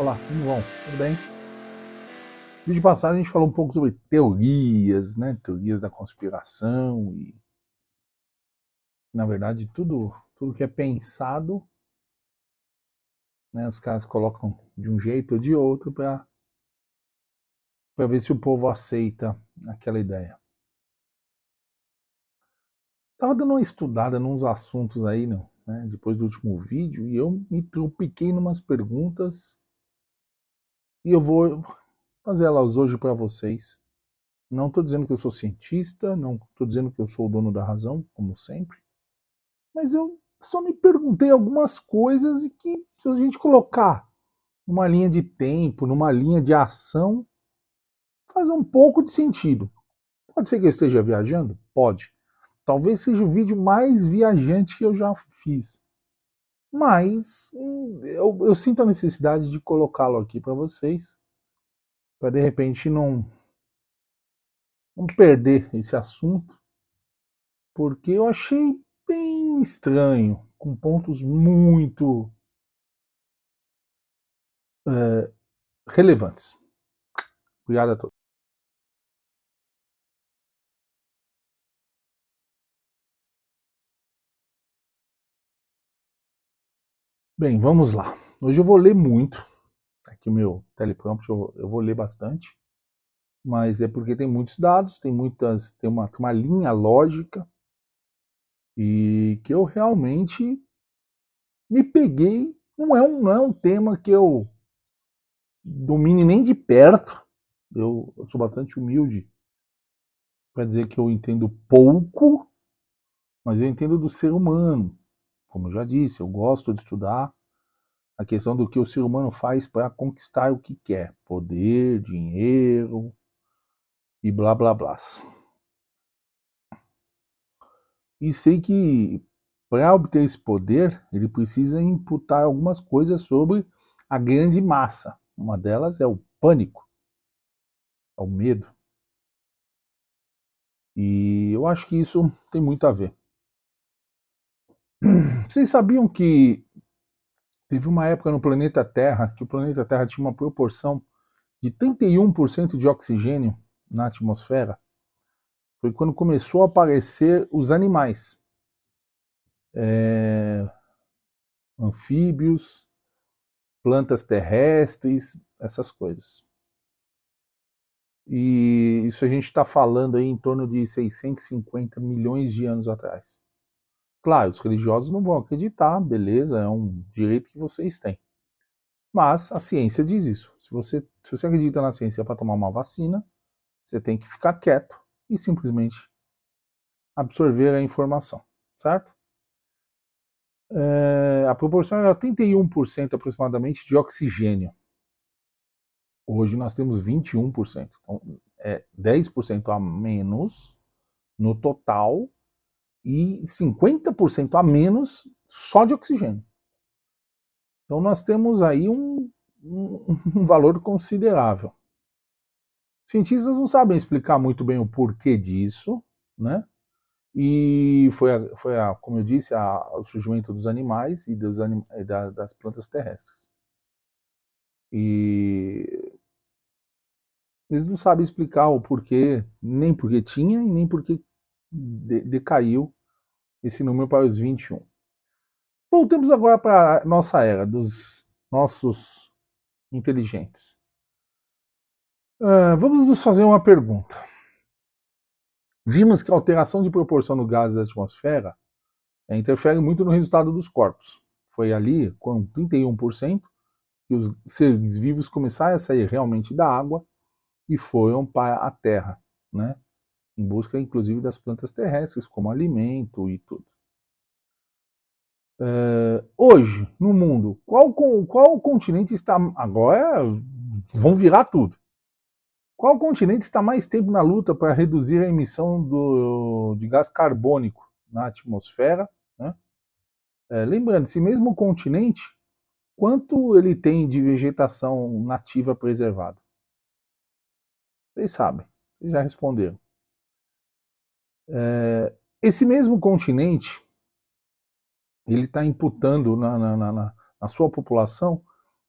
Olá, tudo bom? Tudo bem? No vídeo passado a gente falou um pouco sobre teorias, né? Teorias da conspiração e, na verdade, tudo que é pensado, né? Os caras colocam de um jeito ou de outro para ver se o povo aceita aquela ideia. Tava dando uma estudada nos assuntos aí, né? Depois do último vídeo, e eu me tropiquei numas perguntas e eu vou fazer elas hoje para vocês. Não estou dizendo que eu sou cientista, não estou dizendo que eu sou o dono da razão, como sempre, mas eu só me perguntei algumas coisas e que, se a gente colocar numa linha de tempo, numa linha de ação, faz um pouco de sentido. Pode ser que eu esteja viajando? Pode. Talvez seja o vídeo mais viajante que eu já fiz. Mas eu sinto a necessidade de colocá-lo aqui para vocês, para de repente não perder esse assunto, porque eu achei bem estranho, com pontos muito relevantes. Obrigado a todos. Bem, vamos lá. Hoje eu vou ler muito. Aqui o meu teleprompter eu vou ler bastante, mas é porque tem muitos dados, tem uma linha lógica e que eu realmente me peguei. Não é um tema que eu domine nem de perto. Eu sou bastante humilde para dizer que eu entendo pouco, mas eu entendo do ser humano. Como eu já disse, eu gosto de estudar a questão do que o ser humano faz para conquistar o que quer. Poder, dinheiro e blá blá blá. E sei que para obter esse poder, ele precisa imputar algumas coisas sobre a grande massa. Uma delas é o pânico, é o medo. E eu acho que isso tem muito a ver. Vocês sabiam que teve uma época no planeta Terra que o planeta Terra tinha uma proporção de 31% de oxigênio na atmosfera? Foi quando começou a aparecer os animais, anfíbios, plantas terrestres, essas coisas. E isso a gente está falando aí em torno de 650 milhões de anos atrás. Claro, os religiosos não vão acreditar, beleza, é um direito que vocês têm. Mas a ciência diz isso. Se você acredita na ciência para tomar uma vacina, você tem que ficar quieto e simplesmente absorver a informação, certo? A proporção era 31% aproximadamente de oxigênio. Hoje nós temos 21%. Então, é 10% a menos no total e 50% a menos só de oxigênio. Então nós temos aí um valor considerável. Cientistas não sabem explicar muito bem o porquê disso, né? E como eu disse, o surgimento dos animais e das plantas terrestres. E eles não sabem explicar o porquê, nem porque tinha e nem porque decaiu esse número para os 21. Voltemos agora para a nossa era, dos nossos inteligentes. Vamos nos fazer uma pergunta. Vimos que a alteração de proporção do gás da atmosfera interfere muito no resultado dos corpos. Foi ali, com 31%, que os seres vivos começaram a sair realmente da água e foram para a Terra, né? Em busca, inclusive, das plantas terrestres, como alimento e tudo. Hoje, no mundo, qual continente está... Agora vão virar tudo. Qual continente está mais tempo na luta para reduzir a emissão de gás carbônico na atmosfera, né? Lembrando, esse mesmo continente, quanto ele tem de vegetação nativa preservada? Vocês sabem, vocês já responderam. Esse mesmo continente, ele está imputando na sua população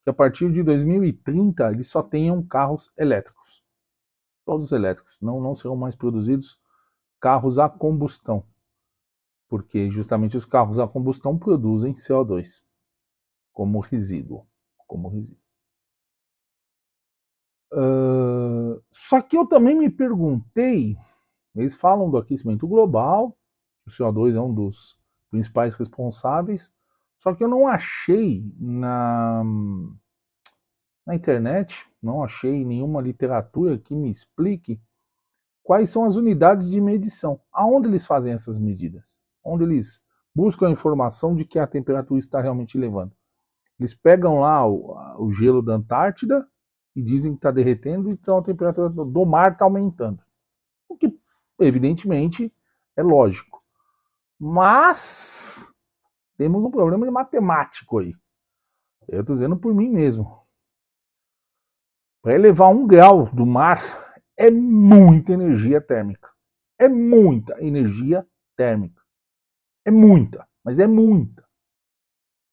que a partir de 2030 eles só tenham carros elétricos. Todos elétricos. Não serão mais produzidos carros a combustão. Porque justamente os carros a combustão produzem CO2 como resíduo. Só que eu também me perguntei, eles falam do aquecimento global, o CO2 é um dos principais responsáveis, só que eu não achei na internet, não achei nenhuma literatura que me explique quais são as unidades de medição. Aonde eles fazem essas medidas? Onde eles buscam a informação de que a temperatura está realmente elevando? Eles pegam lá o gelo da Antártida e dizem que está derretendo, então a temperatura do mar está aumentando. O que, evidentemente, é lógico. Mas temos um problema matemático aí. Eu estou dizendo por mim mesmo. Para elevar 1 grau do mar é muita energia térmica. É muita energia térmica. É muita, mas é muita.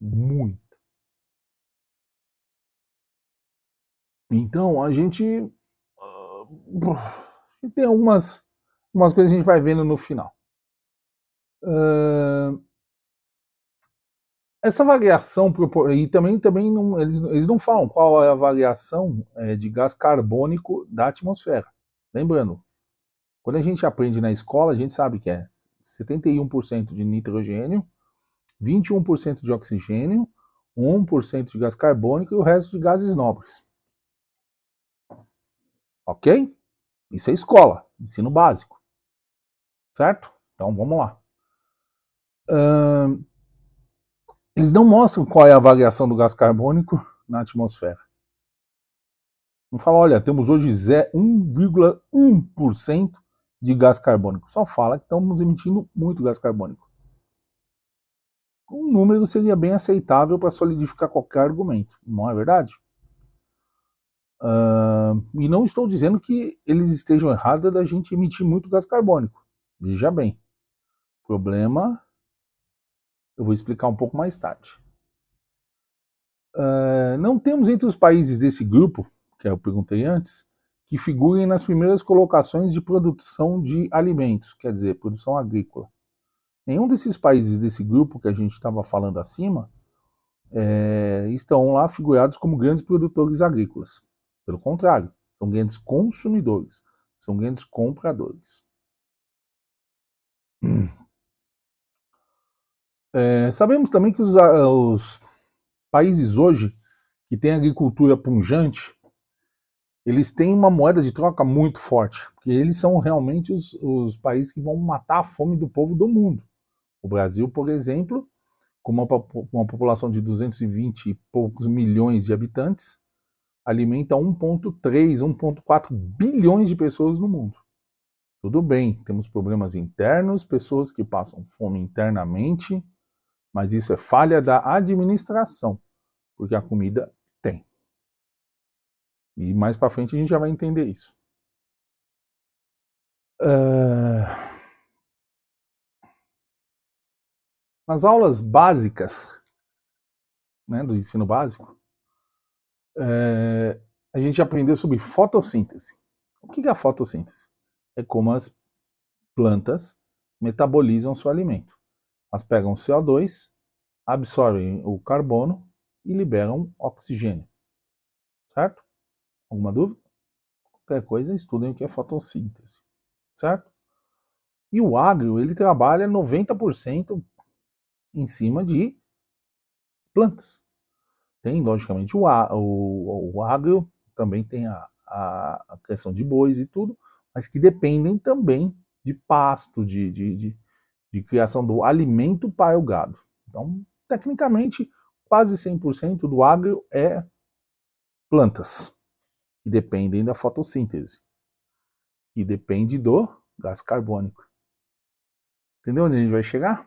Muita. Então a gente tem algumas coisas que a gente vai vendo no final. Essa variação, e também não, eles não falam qual é a variação de gás carbônico da atmosfera. Lembrando, quando a gente aprende na escola, a gente sabe que é 71% de nitrogênio, 21% de oxigênio, 1% de gás carbônico e o resto de gases nobres. Ok? Isso é escola, ensino básico. Certo? Então vamos lá. Eles não mostram qual é a variação do gás carbônico na atmosfera. Não fala, olha, temos hoje 1,1% de gás carbônico. Só fala que estamos emitindo muito gás carbônico. Um número seria bem aceitável para solidificar qualquer argumento, não é verdade? E não estou dizendo que eles estejam errados da gente emitir muito gás carbônico. Veja bem, o problema eu vou explicar um pouco mais tarde. Não temos entre os países desse grupo, que eu perguntei antes, que figurem nas primeiras colocações de produção de alimentos, quer dizer, produção agrícola. Nenhum desses países desse grupo que a gente estava falando acima estão lá figurados como grandes produtores agrícolas. Pelo contrário, são grandes consumidores, são grandes compradores. Sabemos também que os países hoje que têm agricultura pujante, eles têm uma moeda de troca muito forte, porque eles são realmente os países que vão matar a fome do povo do mundo. O Brasil, por exemplo, com uma população de 220 e poucos milhões de habitantes, alimenta 1,3, 1,4 bilhões de pessoas no mundo. Tudo bem, temos problemas internos, pessoas que passam fome internamente, mas isso é falha da administração, porque a comida tem. E mais para frente a gente já vai entender isso. Nas aulas básicas, né, do ensino básico, a gente aprendeu sobre fotossíntese. O que é a fotossíntese? É como as plantas metabolizam seu alimento. Elas pegam CO2, absorvem o carbono e liberam oxigênio. Certo? Alguma dúvida? Qualquer coisa, estudem o que é fotossíntese. Certo? E o agro, ele trabalha 90% em cima de plantas. Tem, logicamente, o agro, também tem a questão de bois e tudo, mas que dependem também de pasto, de criação do alimento para o gado. Então, tecnicamente, quase 100% do agro é plantas, que dependem da fotossíntese, que depende do gás carbônico. Entendeu onde a gente vai chegar?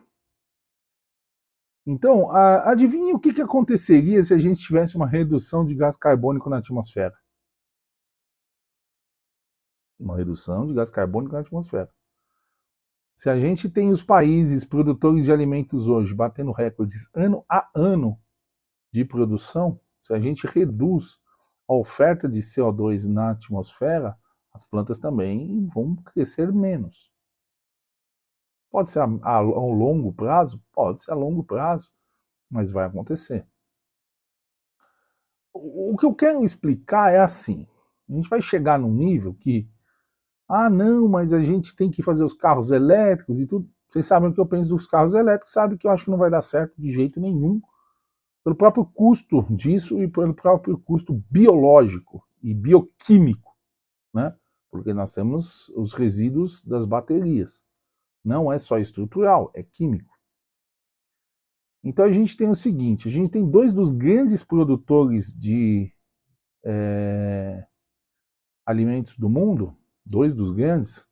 Então, adivinhe o que aconteceria se a gente tivesse uma redução de gás carbônico na atmosfera? Uma redução de gás carbônico na atmosfera. Se a gente tem os países produtores de alimentos hoje batendo recordes ano a ano de produção, Se a gente reduz a oferta de CO2 na atmosfera, as plantas também vão crescer menos. Pode ser ao longo prazo? Pode ser a longo prazo, mas vai acontecer. O que eu quero explicar é assim, a gente vai chegar num nível que, não, mas a gente tem que fazer os carros elétricos e tudo. Vocês sabem o que eu penso dos carros elétricos, sabem que eu acho que não vai dar certo de jeito nenhum, pelo próprio custo disso e pelo próprio custo biológico e bioquímico, né? Porque nós temos os resíduos das baterias. Não é só estrutural, é químico. Então a gente tem o seguinte, a gente tem dois dos grandes produtores de alimentos do mundo, dois dos grandes,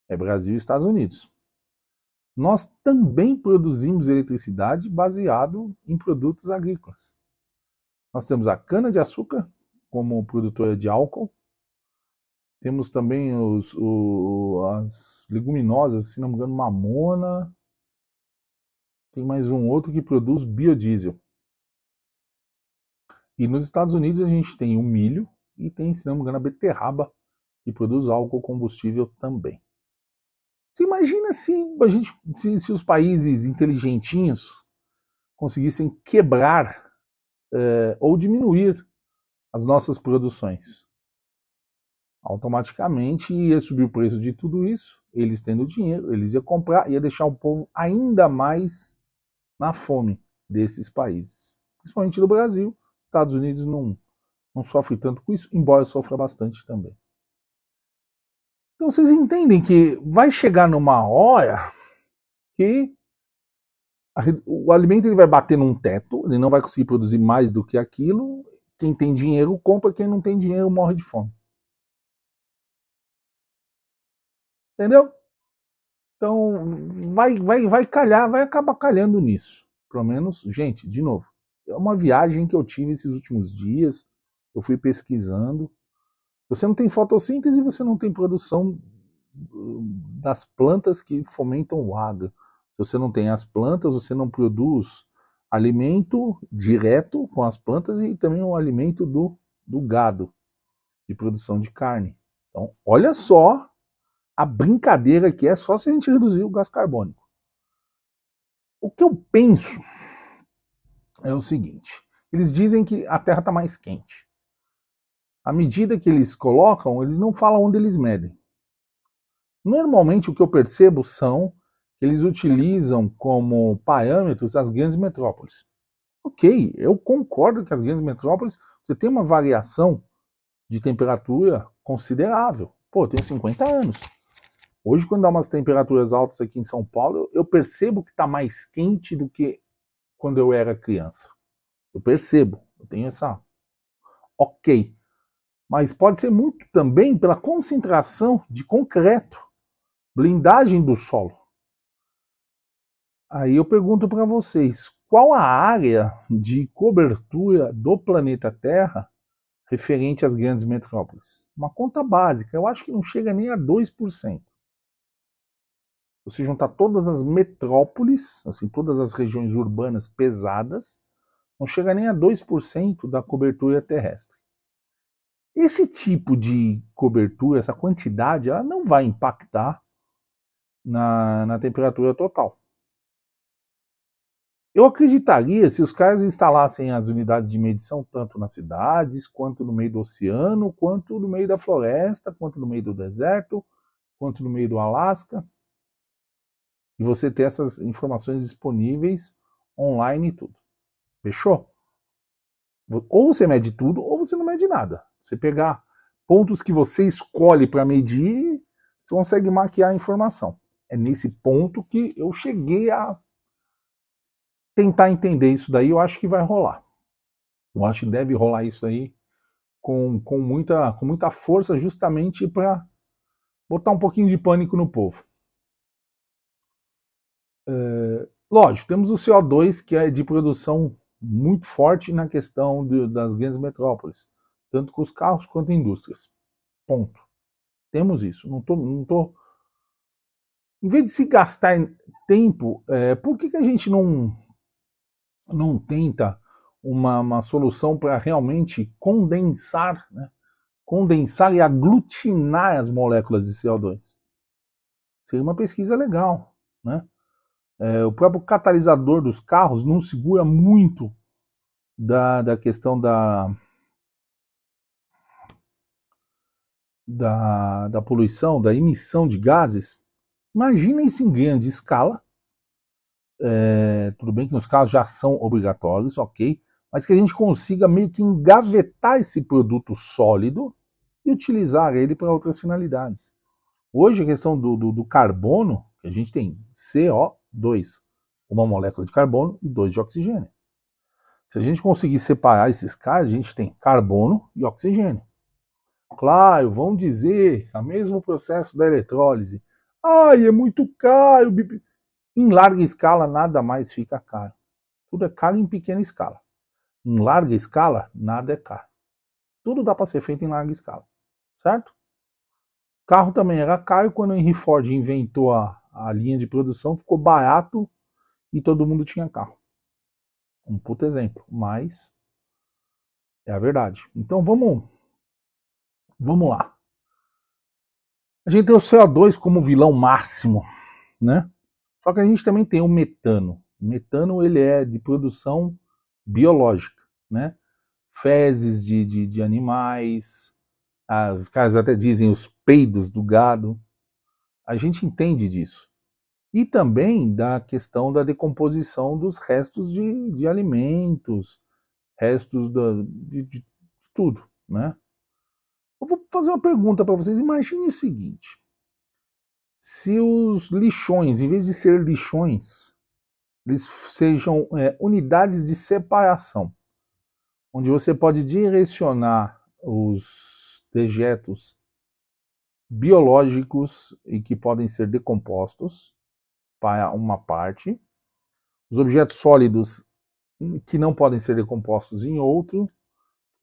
é Brasil e Estados Unidos. Nós também produzimos eletricidade baseado em produtos agrícolas. Nós temos a cana-de-açúcar como produtora de álcool, temos também as leguminosas, se não me engano, mamona, tem mais um outro que produz biodiesel. E nos Estados Unidos a gente tem o milho e tem, se não me engano, a beterraba, que produz álcool combustível também. Você imagina se os países inteligentinhos conseguissem quebrar ou diminuir as nossas produções. Automaticamente ia subir o preço de tudo isso, eles tendo dinheiro, eles iam comprar, ia deixar o povo ainda mais na fome desses países. Principalmente no Brasil, Estados Unidos não sofre tanto com isso, embora sofra bastante também. Então vocês entendem que vai chegar numa hora que o alimento ele vai bater num teto, ele não vai conseguir produzir mais do que aquilo, quem tem dinheiro compra, quem não tem dinheiro morre de fome. Entendeu? Então vai calhar, vai acabar calhando nisso. Pelo menos, gente, de novo, é uma viagem que eu tive esses últimos dias, eu fui pesquisando. Você não tem fotossíntese, você não tem produção das plantas que fomentam o agro. Se você não tem as plantas, você não produz alimento direto com as plantas e também o alimento do gado, de produção de carne. Então, olha só a brincadeira que é só se a gente reduzir o gás carbônico. O que eu penso é o seguinte, eles dizem que a Terra está mais quente. À medida que eles colocam, eles não falam onde eles medem. Normalmente o que eu percebo são que eles utilizam como parâmetros as grandes metrópoles. Ok, eu concordo que as grandes metrópoles você tem uma variação de temperatura considerável. Pô, eu tenho 50 anos. Hoje, quando dá umas temperaturas altas aqui em São Paulo, eu percebo que está mais quente do que quando eu era criança. Eu percebo, eu tenho essa... Ok. Mas pode ser muito também pela concentração de concreto, blindagem do solo. Aí eu pergunto para vocês, qual a área de cobertura do planeta Terra referente às grandes metrópoles? Uma conta básica, eu acho que não chega nem a 2%. Você juntar todas as metrópoles, assim, todas as regiões urbanas pesadas, não chega nem a 2% da cobertura terrestre. Esse tipo de cobertura, essa quantidade, ela não vai impactar na temperatura total. Eu acreditaria se os caras instalassem as unidades de medição tanto nas cidades, quanto no meio do oceano, quanto no meio da floresta, quanto no meio do deserto, quanto no meio do Alasca, e você ter essas informações disponíveis online e tudo. Fechou? Ou você mede tudo, ou você não mede nada. Você pegar pontos que você escolhe para medir, você consegue maquiar a informação. É nesse ponto que eu cheguei a tentar entender isso daí, eu acho que vai rolar. Eu acho que deve rolar isso aí com muita força, justamente para botar um pouquinho de pânico no povo. Lógico, temos o CO2, que é de produção muito forte na questão das grandes metrópoles, tanto com os carros quanto indústrias. Ponto. Temos isso. Não tô... Em vez de se gastar tempo, por que a gente não tenta uma solução para realmente condensar, né? Condensar e aglutinar as moléculas de CO2. Seria uma pesquisa legal, né? O próprio catalisador dos carros não segura muito da questão da poluição, da emissão de gases. Imagina isso em grande escala. Tudo bem que nos carros já são obrigatórios, ok, mas que a gente consiga meio que engavetar esse produto sólido e utilizar ele para outras finalidades. Hoje a questão do carbono, que a gente tem CO2, uma molécula de carbono e 2 de oxigênio. Se a gente conseguir separar esses caras, a gente tem carbono e oxigênio. Claro, vão dizer, é o mesmo processo da eletrólise. Ai, é muito caro. Em larga escala, nada mais fica caro. Tudo é caro em pequena escala. Em larga escala, nada é caro. Tudo dá para ser feito em larga escala, certo? Carro também era caro quando o Henry Ford inventou a linha de produção, ficou barato e todo mundo tinha carro. Um puto exemplo, mas é a verdade. Então vamos lá. A gente tem o CO2 como vilão máximo, né? Só que a gente também tem o metano. O metano ele é de produção biológica, né? Fezes de animais, os caras até dizem os peidos do gado. A gente entende disso. E também da questão da decomposição dos restos de alimentos, restos de tudo, né? Eu vou fazer uma pergunta para vocês. Imagine o seguinte: se os lixões, em vez de ser lixões, eles sejam unidades de separação, onde você pode direcionar os dejetos biológicos e que podem ser decompostos para uma parte, os objetos sólidos que não podem ser decompostos em outro,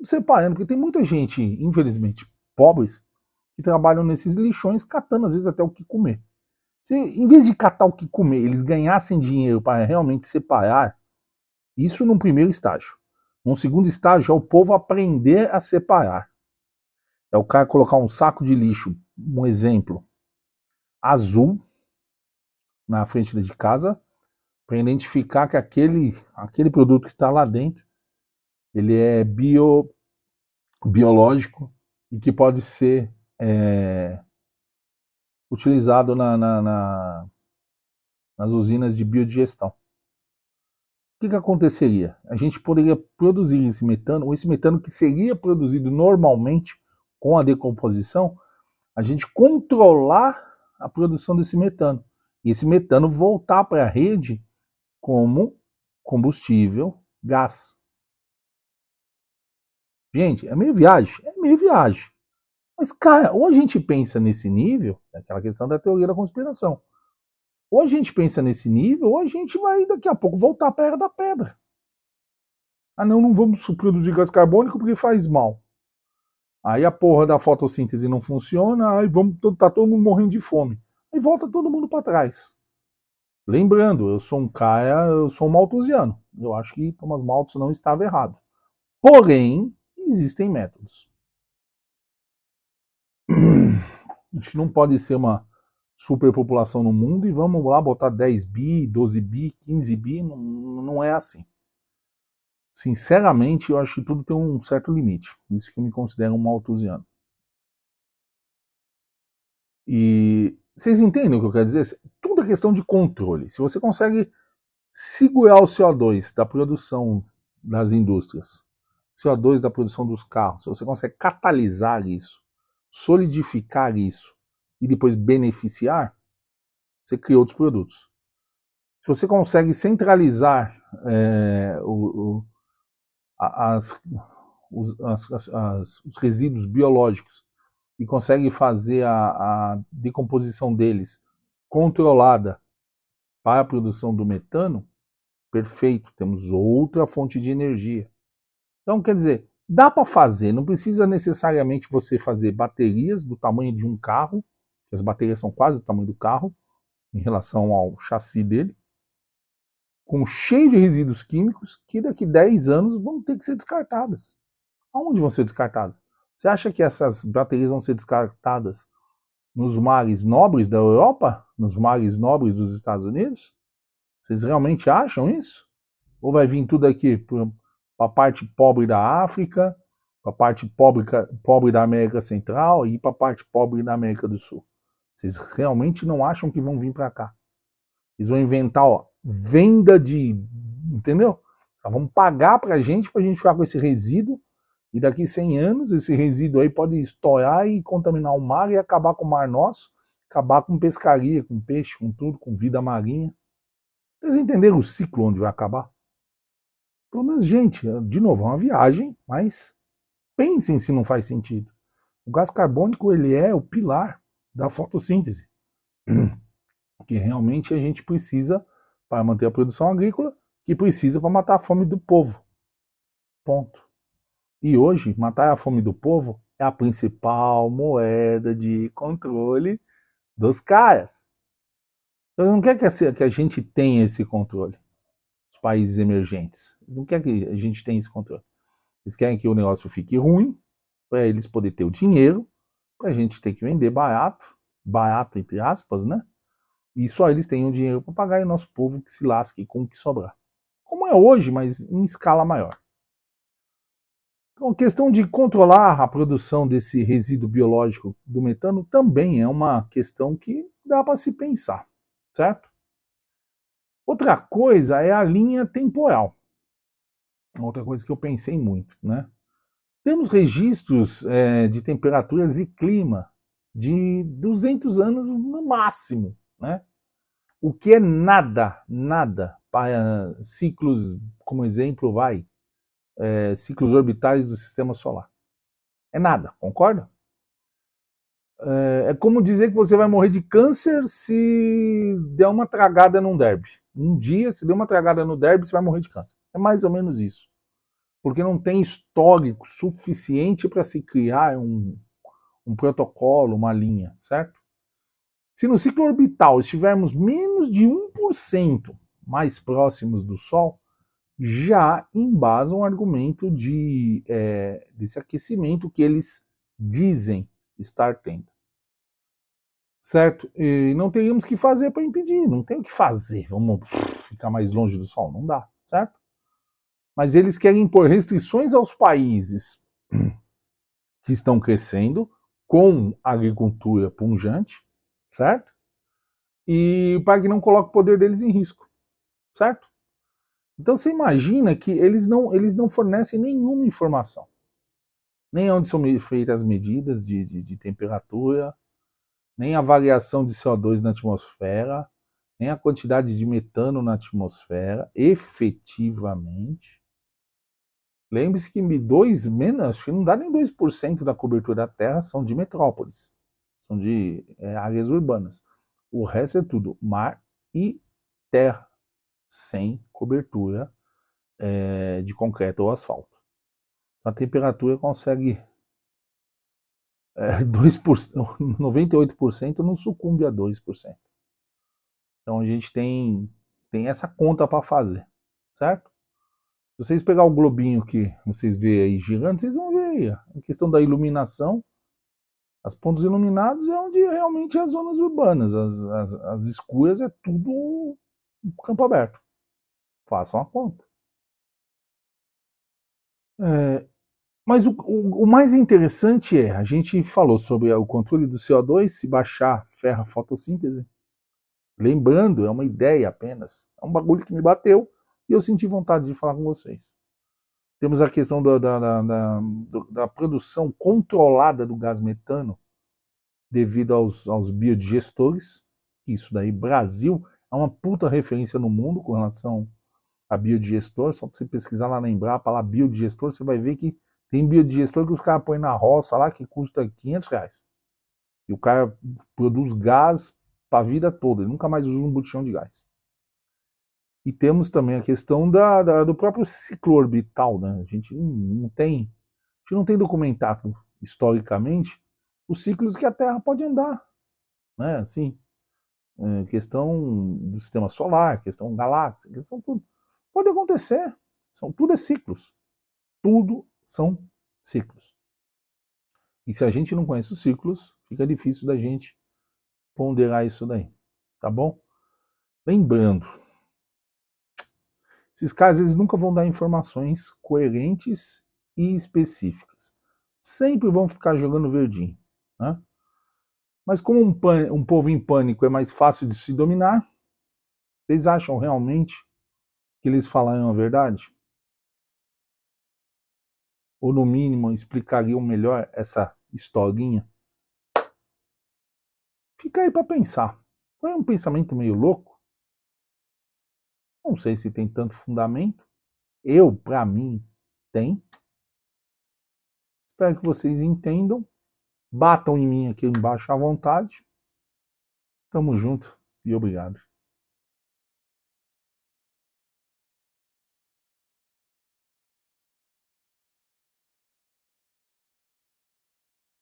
separando, porque tem muita gente, infelizmente, pobres, que trabalham nesses lixões catando às vezes até o que comer. Se em vez de catar o que comer, eles ganhassem dinheiro para realmente separar, isso num primeiro estágio. Num segundo estágio é o povo aprender a separar. É o cara colocar um saco de lixo, um exemplo, azul, na frente de casa, para identificar que aquele produto que está lá dentro, ele é biológico e que pode ser utilizado nas usinas de biodigestão. O que aconteceria? A gente poderia produzir esse metano, ou esse metano que seria produzido normalmente com a decomposição, a gente controlar a produção desse metano. E esse metano voltar para a rede como combustível gás. Gente, é meio viagem? É meio viagem. Mas, cara, ou a gente pensa nesse nível, é aquela questão da teoria da conspiração, ou a gente pensa nesse nível, ou a gente vai daqui a pouco voltar para a era da pedra. Ah, não vamos produzir gás carbônico porque faz mal. Aí a porra da fotossíntese não funciona, aí tá todo mundo morrendo de fome. Aí volta todo mundo para trás. Lembrando, eu sou um malthusiano. Eu acho que Thomas Malthus não estava errado. Porém, existem métodos. A gente não pode ser uma superpopulação no mundo e vamos lá botar 10 bi, 12 bi, 15 bi, não é assim. Sinceramente, eu acho que tudo tem um certo limite. Por isso que eu me considero um malthusiano. E vocês entendem o que eu quero dizer? Tudo é questão de controle. Se você consegue segurar o CO2 da produção das indústrias, CO2 da produção dos carros, se você consegue catalisar isso, solidificar isso e depois beneficiar, você cria outros produtos. Se você consegue centralizar os resíduos biológicos e consegue fazer a decomposição deles controlada para a produção do metano, perfeito, temos outra fonte de energia. Então, quer dizer, dá para fazer, não precisa necessariamente você fazer baterias do tamanho de um carro, que as baterias são quase do tamanho do carro, em relação ao chassi dele. cheio de resíduos químicos que daqui 10 anos vão ter que ser descartadas. Aonde vão ser descartadas? Você acha que essas baterias vão ser descartadas nos mares nobres da Europa? Nos mares nobres dos Estados Unidos? Vocês realmente acham isso? Ou vai vir tudo aqui para a parte pobre da África, para a parte pobre da América Central e para a parte pobre da América do Sul? Vocês realmente não acham que vão vir para cá? Eles vão inventar, ó, venda de... Entendeu? Vamos pagar para a gente ficar com esse resíduo, e daqui 100 anos esse resíduo aí pode estourar e contaminar o mar e acabar com o mar nosso, acabar com pescaria, com peixe, com tudo, com vida marinha. Vocês entenderam o ciclo onde vai acabar? Pelo menos, gente, de novo, é uma viagem, mas pensem se não faz sentido. O gás carbônico, ele é o pilar da fotossíntese, que realmente a gente precisa para manter a produção agrícola, que precisa para matar a fome do povo. Ponto. E hoje, matar a fome do povo é a principal moeda de controle dos caras. Eles não querem que a gente tenha esse controle. Os países emergentes. Eles não querem que a gente tenha esse controle. Eles querem que o negócio fique ruim, para eles poderem ter o dinheiro, para a gente ter que vender barato, barato entre aspas, né? E só eles têm o dinheiro para pagar e o nosso povo que se lasque com o que sobrar. Como é hoje, mas em escala maior. Então, a questão de controlar a produção desse resíduo biológico do metano também é uma questão que dá para se pensar, certo? Outra coisa é a linha temporal. Outra coisa que eu pensei muito, né? Temos registros de temperaturas e clima de 200 anos no máximo, né? O que é nada, nada para ciclos, como exemplo, ciclos orbitais do sistema solar. É nada, concorda? É como dizer que você vai morrer de câncer se der uma tragada num derby. Um dia, se der uma tragada no derby, você vai morrer de câncer. É mais ou menos isso. Porque não tem histórico suficiente para se criar um protocolo, uma linha, certo? Se no ciclo orbital estivermos menos de 1% mais próximos do Sol, já embasa um argumento desse aquecimento que eles dizem estar tendo. Certo? E não teríamos que fazer para impedir, não tem o que fazer, vamos ficar mais longe do Sol, não dá, certo? Mas eles querem impor restrições aos países que estão crescendo com agricultura pujante, certo? E para que não coloque o poder deles em risco, certo? Então você imagina que eles não fornecem nenhuma informação, nem onde são feitas as medidas de temperatura, nem a variação de CO2 na atmosfera, nem a quantidade de metano na atmosfera, efetivamente. Lembre-se que acho que não dá nem 2% da cobertura da Terra são de metrópoles, são de áreas urbanas. O resto é tudo mar e terra, sem cobertura de concreto ou asfalto. A temperatura consegue 2%, 98% não sucumbe a 2%. Então a gente tem essa conta para fazer, certo? Se vocês pegar o globinho que vocês veem aí girando, vocês vão ver aí a questão da iluminação. As pontos iluminados é onde realmente é as zonas urbanas, as escuras é tudo campo aberto. Façam a conta. Mas o mais interessante a gente falou sobre o controle do CO2, se baixar ferra a fotossíntese. Lembrando, é uma ideia apenas. É um bagulho que me bateu e eu senti vontade de falar com vocês. Temos a questão da produção controlada do gás metano devido aos biodigestores. Isso daí, Brasil é uma puta referência no mundo com relação a biodigestor. Só para você pesquisar lá na Embrapa, lá biodigestor, você vai ver que tem biodigestor que os caras põem na roça lá que custa R$500. E o cara produz gás para a vida toda, ele nunca mais usa um botijão de gás. E temos também a questão do próprio ciclo orbital, né? A gente não tem documentado historicamente os ciclos que a Terra pode andar, né? Assim, questão do sistema solar, questão galáxia, questão tudo. Pode acontecer. Tudo é ciclos. Tudo são ciclos. E se a gente não conhece os ciclos, fica difícil da gente ponderar isso daí. Tá bom? Lembrando, esses caras eles nunca vão dar informações coerentes e específicas. Sempre vão ficar jogando verdinho. Né? Mas como um povo em pânico é mais fácil de se dominar, vocês acham realmente que eles falaram a verdade? Ou no mínimo explicariam melhor essa historinha? Fica aí para pensar. Não é um pensamento meio louco? Não sei se tem tanto fundamento. Para mim, tem. Espero que vocês entendam. Batam em mim aqui embaixo à vontade. Tamo junto e obrigado.